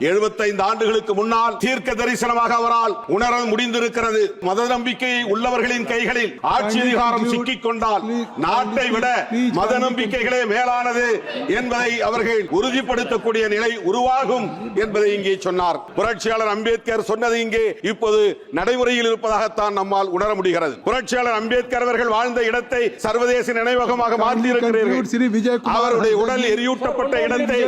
75 ஆண்டுகளுக்கு முன்னால் தீர்க்க தரிசனமாக அவரால் உணர முடிந்திருக்கிறது. மத நம்பிக்கை உள்ளவர்களின் கைகளில் ஆட்சி அதிகாரம் சிக்கிக் கொண்டால் நாட்டை விட மத நம்பிக்கைகளே மேலானது என்பதை அவர்கள் உறுதிப்படுத்தக்கூடிய நிலை உருவாகும் என்பதை இங்கே சொன்னார். புரட்சியாளர் அம்பேத்கர் சொன்னது இங்கே இப்போது நடைமுறையில் இருப்பதாகத்தான் நம்மால் உணர முடிகிறது. புரட்சியாளர் அம்பேத்கர் அவர்கள் வாழ்ந்த இடத்தை சர்வதேச நினைவகமாக மாற்றியிருக்கிறீர்கள். அவருடைய உடல் எரியூட்டப்பட்ட இடத்தை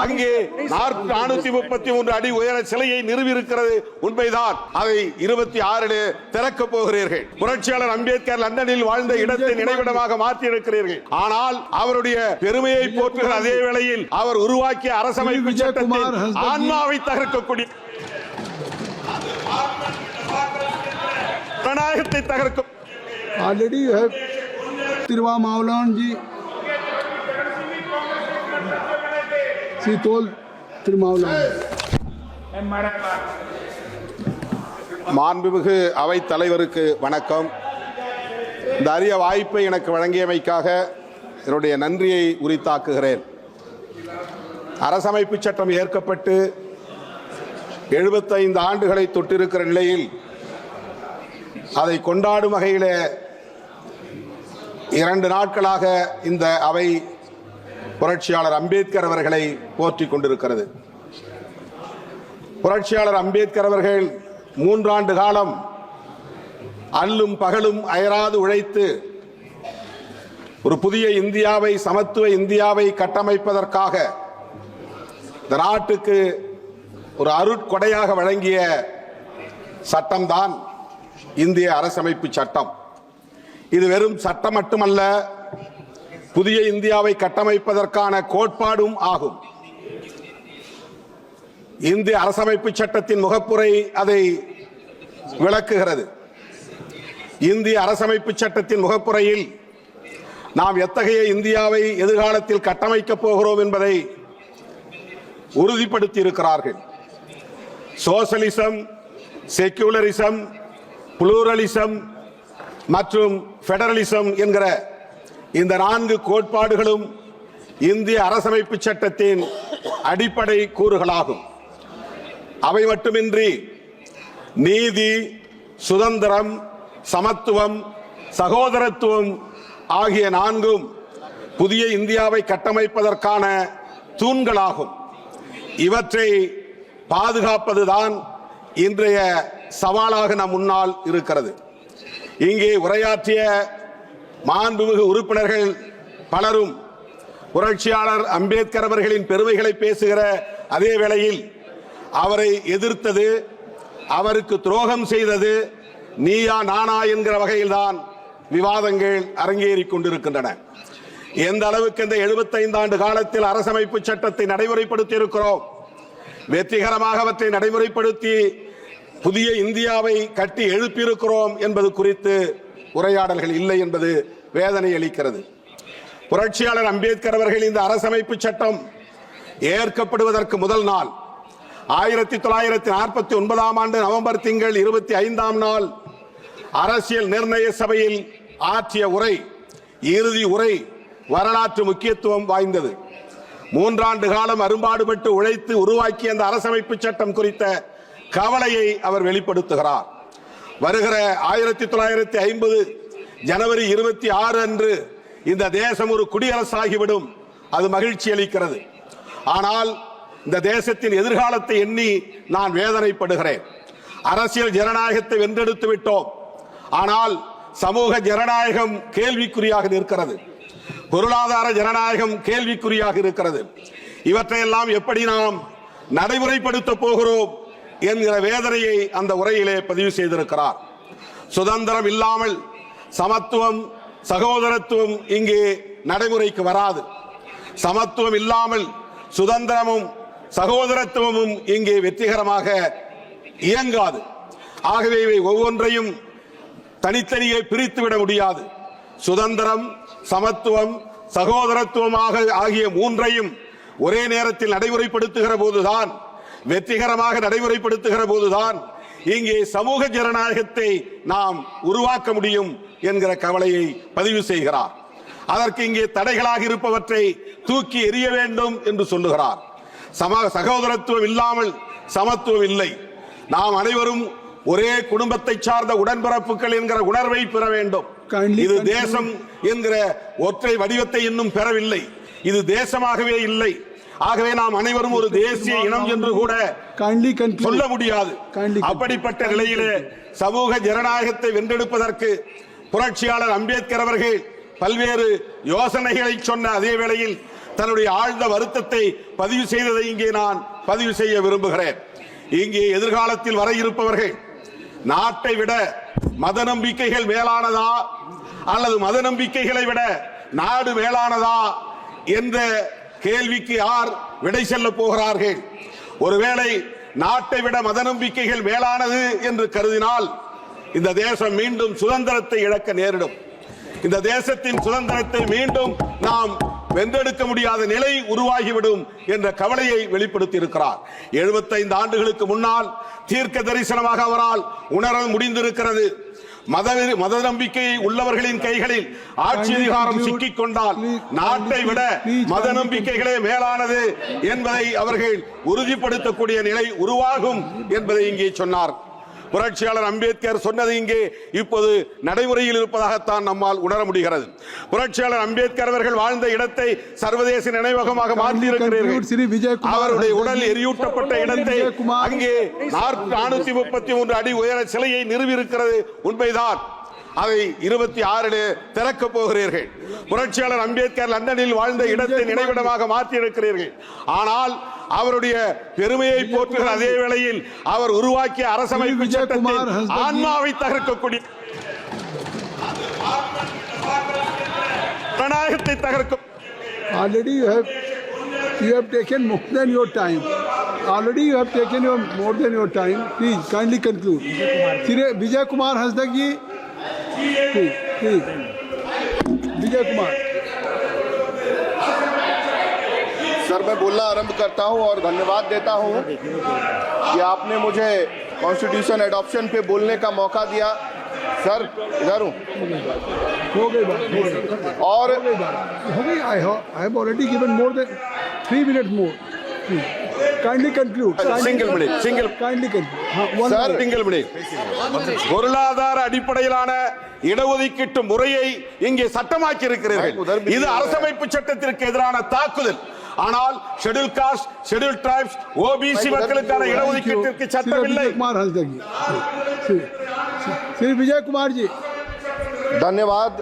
அங்கே 433 அடி உயர சிலையை நிறுவி இருக்கிறது உண்மைதான். அதை 26 திறக்க போகிறீர்கள். புரட்சியாளர் அம்பேத்கர் லண்டனில் வாழ்ந்த இடத்தை நினைவிடமாக மாற்றி இருக்கிறீர்கள். ஆனால் அவருடைய பெருமையை போற்றுகிற அதே வேளையில் அவர் உருவாக்கிய அரசமைப்பு சட்டத்தை ஆன்மாவை தகர்க்கக்கூடிய ஜனநாயகத்தை தகர்க்கும் ऑलरेडी है तिरवा मावलान जी सीतोल तिरमावलान மாண்புமிகு அவை தலைவருக்கு வணக்கம். இந்த அரிய வாய்ப்பை எனக்கு வழங்கியமைக்காக என்னுடைய நன்றியை உரித்தாக்குகிறேன். அரசமைப்பு சட்டம் ஏற்கப்பட்டு 75 ஆண்டுகளை தொட்டிருக்கிற நிலையில் அதை கொண்டாடும் வகையில் 2 நாட்களாக இந்த அவை புரட்சியாளர் அம்பேத்கர் அவர்களை போற்றிக் கொண்டிருக்கிறது. புரட்சியாளர் அம்பேத்கர் அவர்கள் 3 ஆண்டு காலம் அல்லும் பகலும் அயராது உழைத்து ஒரு புதிய இந்தியாவை, சமத்துவ இந்தியாவை கட்டமைப்பதற்காக இந்த நாட்டுக்கு ஒரு அருட்கொடையாக வழங்கிய சட்டம்தான் இந்திய அரசமைப்பு சட்டம். இது வெறும் சட்டம் மட்டுமல்ல, புதிய இந்தியாவை கட்டமைப்பதற்கான கோட்பாடும் ஆகும். இந்திய அரசமைப்பு சட்டத்தின் முகப்புரை அதை விளக்குகிறது. இந்திய அரசமைப்பு சட்டத்தின் முகப்புரையில் நாம் எத்தகைய இந்தியாவை எதிர்காலத்தில் கட்டமைக்கப் போகிறோம் என்பதை உறுதிப்படுத்தி இருக்கிறார்கள். சோசலிசம், செக்யூலரிசம், புளூரலிசம் மற்றும் பெடரலிசம் என்கிற இந்த 4 கோட்பாடுகளும் இந்திய அரசமைப்பு சட்டத்தின் அடிப்படை கூறுகளாகும். அவை மட்டுமின்றி நீதி, சுதந்திரம், சமத்துவம், சகோதரத்துவம் ஆகிய 4ம் புதிய இந்தியாவை கட்டமைப்பதற்கான தூண்களாகும். இவற்றை பாதுகாப்பதுதான் இன்றைய சவாலாக நம் முன்னால் இருக்கிறது. இங்கே உரையாற்றிய மாண்புமிகு உறுப்பினர்கள் பலரும் புரட்சியாளர் அம்பேத்கர் அவர்களின் பெருமைகளை பேசுகிற அதே வேளையில் அவரை எதிர்த்தது, அவருக்கு துரோகம் செய்தது நீயா நானா என்கிற வகையில்தான் விவாதங்கள் அரங்கேறிக் கொண்டிருக்கின்றன. எந்த அளவுக்கு இந்த 75 ஆண்டு காலத்தில் அரசமைப்பு சட்டத்தை நடைமுறைப்படுத்தி இருக்கிறோம், வெற்றிகரமாக அவற்றை நடைமுறைப்படுத்தி புதிய இந்தியாவை கட்டி எழுப்பியிருக்கிறோம் என்பது குறித்து உரையாடல்கள் இல்லை என்பது வேதனை அளிக்கிறது. புரட்சியாளர் அம்பேத்கர் அவர்கள் இந்த அரசமைப்பு சட்டம் ஏற்கப்படுவதற்கு முதல் நாள் 1949 ஆண்டு நவம்பர் திங்கள் 25ஆம் நாள் அரசியல் நிர்ணய சபையில் ஆற்றிய உரை, இறுதி உரை வரலாற்று முக்கியத்துவம் வாய்ந்தது. 3 ஆண்டு காலம் அரும்பாடுபட்டு உழைத்து உருவாக்கிய அந்த அரசமைப்பு சட்டம் குறித்த கவலையை அவர் வெளிப்படுத்துகிறார். வருகிற 1950 ஜனவரி 26 அன்று இந்த தேசம் ஒரு குடியரசாகிவிடும். அது மகிழ்ச்சி அளிக்கிறது. ஆனால் இந்த தேசத்தின் எதிர்காலத்தை எண்ணி நான் வேதனைப்படுகிறேன். அரசியல் ஜனநாயகத்தை வென்றெடுத்து விட்டோம். ஆனால் சமூக ஜனநாயகம் கேள்விக்குறியாக நிற்கிறது. பொருளாதார ஜனநாயகம் கேள்விக்குறியாக இருக்கிறது. இவற்றையெல்லாம் எப்படி நாம் நடைமுறைப்படுத்த போகிறோம் என்கிற வேதனையை அந்த உரையிலே பதிவு செய்திருக்கிறார். சுதந்திரம் இல்லாமல் சமத்துவம், சகோதரத்துவம் இங்கே நடைமுறைக்கு வராது. சமத்துவம் இல்லாமல் சுதந்திரமும் சகோதரத்துவமும் இங்கே வெற்றிகரமாக இயங்காது. ஆகவே இவை ஒவ்வொன்றையும் தனித்தனியே பிரித்துவிட முடியாது. சுதந்திரம், சமத்துவம், சகோதரத்துவமாக ஆகிய 3ஐயும் ஒரே நேரத்தில் நடைமுறைப்படுத்துகிற போதுதான், வெற்றிகரமாக நடைமுறைப்படுத்துகிற போதுதான் இங்கே சமூக ஜனநாயகத்தை நாம் உருவாக்க முடியும் என்கிற கவலையை பதிவு செய்கிறார். அதற்கு இங்கே தடைகளாக இருப்பவற்றை தூக்கி எறிய வேண்டும் என்று சொல்லுகிறார். சகோதரத்துவம் இல்லாமல் சமத்துவம் இல்லை. நாம் அனைவரும் ஒரே குடும்பத்தை சார்ந்த உடன்பிறப்புகள் என்கிற உணர்வை பெற வேண்டும். இது தேசம் என்கிற ஒற்றை வடிவத்தை இன்னும் பெறவில்லை. இது தேசமாகவே இல்லை. ஆகவே நாம் அனைவரும் ஒரு தேசிய இனம் என்று கூட சொல்ல முடியாது. அப்படிப்பட்ட நிலையிலே சமூக ஜனநாயகத்தை வென்றெடுப்பதற்கு புரட்சியாளர் அம்பேத்கர் அவர்கள் பல்வேறு யோசனைகளை சொன்ன அதே வேளையில் தன்னுடைய ஆழ்ந்த வருத்தத்தை பதிவு செய்ததை இங்கே நான் பதிவு செய்ய விரும்புகிறேன். இங்கே எதிர்காலத்தில் வர இருப்பவர்கள் நாட்டை விட மத நம்பிக்கைகள் மேலானதா அல்லது மத நம்பிக்கைகளை விட நாடு மேலானதா என்ற கேள்விக்கு யார் விடை செல்ல போகிறார்கள்? ஒருவேளை நாட்டை விட மத நம்பிக்கைகள் மேலானது என்று கருதினால் இந்த தேசம் மீண்டும் சுதந்திரத்தை இழக்க நேரிடும். இந்த தேசத்தின் சுதந்திரத்தை மீண்டும் நாம் வென்றெடுக்க முடியாத நிலை உருவாகிவிடும் என்ற கவலையை வெளிப்படுத்தி இருக்கிறார். 75 ஆண்டுகளுக்கு முன்னால் தீர்க்க தரிசனமாக அவரால் உணர முடிந்திருக்கிறது. மத நம்பிக்கை உள்ளவர்களின் கைகளில் ஆட்சி அதிகாரம் சிக்கிக் கொண்டால் நாட்டை விட மத நம்பிக்கைகளே மேலானது என்பதை அவர்கள் உறுதிப்படுத்தக்கூடிய நிலை உருவாகும் என்பதை இங்கே சொன்னார். புரட்சியாளர் அம்பேத்கர் சொன்னது இங்கே இப்போது நடைமுறையில் இருப்பதாகத்தான் நம்மால் உணர முடிகிறது. புரட்சியாளர் அம்பேத்கர் அவர்கள் வாழ்ந்த இடத்தை சர்வதேச நினைவகமாக மாற்றியிருக்கிறீர்கள். அவருடைய உடல் எரியூட்டப்பட்ட இடத்தை அங்கே 433 அடி உயர சிலையை நிறுவியிருக்கிறது உண்மைதான். அதை 26 திறக்க போகிறீர்கள். புரட்சியாளர் அம்பேத்கர் லண்டனில் வாழ்ந்த இடத்தை நினைவிடமாக மாற்றி இருக்கிறீர்கள். ஆனால் அவருடைய பெருமையை போற்றுகிற அதே வேளையில் அவர் உருவாக்கிய அரசமைப்பு சட்டத்தின் ஆன்மாவை தகர்க்கக்கூடிய ஜனநாயகத்தை தகர்க்கும். Already you have taken more than your time. Already you have taken more than your time. Please kindly conclude. Vijay Kumar Hasdagi. Please. Vijay Kumar. Sir, मैं बोलना आरंभ करता हूं और धन्यवाद देता हूं कि आपने मुझे कॉन्स्टिट्यूशन एडॉप्शन पे बोलने का मौका दिया। सर, इधर हूं। हो गई बात। और हो गई। I have already given more than 3 minutes more. Kindly conclude. Single minute. Kindly conclude. Sir, single minute. பொருளாதார அடிப்படையிலான இடஒதுக்கீட்டு முறையை இங்கே சட்டமாக்கி இருக்கிறீர்கள். இது அரசமைப்பு சட்டத்திற்கு எதிரான தாக்குதல். ஆனால் schedule cost, schedule tribes, OBC மக்களுக்கான இடஒதுக்கீட்டிற்கு சட்டம் இல்லை. श्री विजय कुमार जी, धन्यवाद।